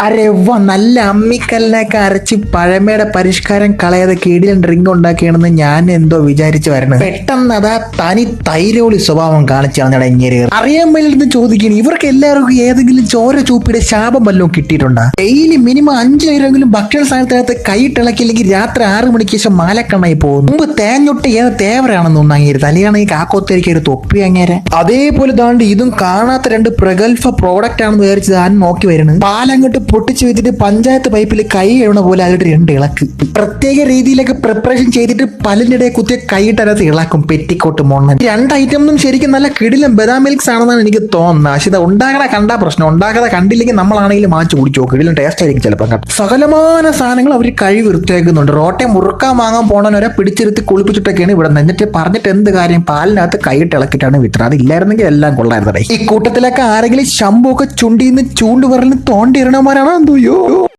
അരവ നല്ല അമ്മിക്കല്ലിനൊക്കെ അരച്ച് പഴമയുടെ പരിഷ്കാരം കളയാതെ കിടിലൻ ഡ്രിങ്ക് ഉണ്ടാക്കിയാണെന്ന് ഞാൻ എന്തോ വിചാരിച്ചു വരണം. പെട്ടെന്ന് അതാ തനി തൈരോളി സ്വഭാവം കാണിച്ചാണ് ഇങ്ങനെ അറിയാൻ മേലെന്ന് ചോദിക്കണം. ഇവർക്ക് എല്ലാവർക്കും ഏതെങ്കിലും ചോര ചൂപ്പിയുടെ ശാപം വല്ലതും കിട്ടിയിട്ടുണ്ടോ? ഡെയിലി മിനിമം 5 നേരമെങ്കിലും ഭക്ഷണ സാധനത്തിനകത്ത് കൈയിട്ടിളക്കില്ലെങ്കിൽ രാത്രി 6 മണിക്ക് ശേഷം മാലക്കണ്ണായി പോകും. മുമ്പ് തേഞ്ഞൊട്ട് ഏത് തേവരാണെന്ന് ഒന്നങ്ങേര് തലയാണെങ്കിൽ കാക്കോത്തേക്ക് ഒരു തൊപ്പി അങ്ങേരെ. അതേപോലെ താണ്ട് ഇതും കാണാത്ത 2 പ്രഗത്ഭ പ്രോഡക്റ്റ് ആണെന്ന് വിചാരിച്ചത് ഞാൻ നോക്കി വരുന്നത്. പാലങ്ങോട്ട് പൊട്ടിച്ചു വെച്ചിട്ട് പഞ്ചായത്ത് പൈപ്പിൽ കൈ എഴുന്ന പോലെ അതിട്ട് 2 ഇളക്ക് പ്രത്യേക രീതിയിലൊക്കെ പ്രിപ്പറേഷൻ ചെയ്തിട്ട് പല്ലിനിടെ കുത്തിയ കൈയിട്ടകത്ത് ഇളക്കും. പെറ്റിക്കോട്ട് മോണ്ണൻ 2 ഐറ്റം ശരിക്കും നല്ല കിടിലം ബദാം മിൽക്സ് ആണെന്നാണ് എനിക്ക് തോന്നുന്നത്. പക്ഷെ ഇത് ഉണ്ടാകാതെ കണ്ടാ പ്രശ്നം, ഉണ്ടാകാതെ കണ്ടില്ലെങ്കിൽ നമ്മളാണെങ്കിലും മാച്ച് കുടിച്ചു കിടിലം ടേസ്റ്റ് ആയിരിക്കും ചിലപ്പോൾ. സകലമാന സാധനങ്ങൾ അവർ കഴി വൃത്തിയാക്കുന്നുണ്ട്. റോട്ടെ മുറുക്കാൻ വാങ്ങാൻ പോണവരെ പിടിച്ചിരുത്തി കുളിപ്പിച്ചിട്ടൊക്കെയാണ് ഇവിടെ. എന്നിട്ട് പറഞ്ഞിട്ട് എന്ത് കാര്യം, പാലിനകത്ത് കൈയിട്ട് ഇളക്കിയിട്ടാണ് വിത്തത്. അതില്ലായിരുന്നെങ്കിൽ എല്ലാം കൊള്ളായിരുന്നു. ഈ കൂട്ടത്തിലൊക്കെ ആരെങ്കിലും ശമ്പൊക്കെ ചുണ്ടിന്ന് ചൂണ്ടുപറലിന് തോണ്ടിയിരണമാരാണോ എന്തോ.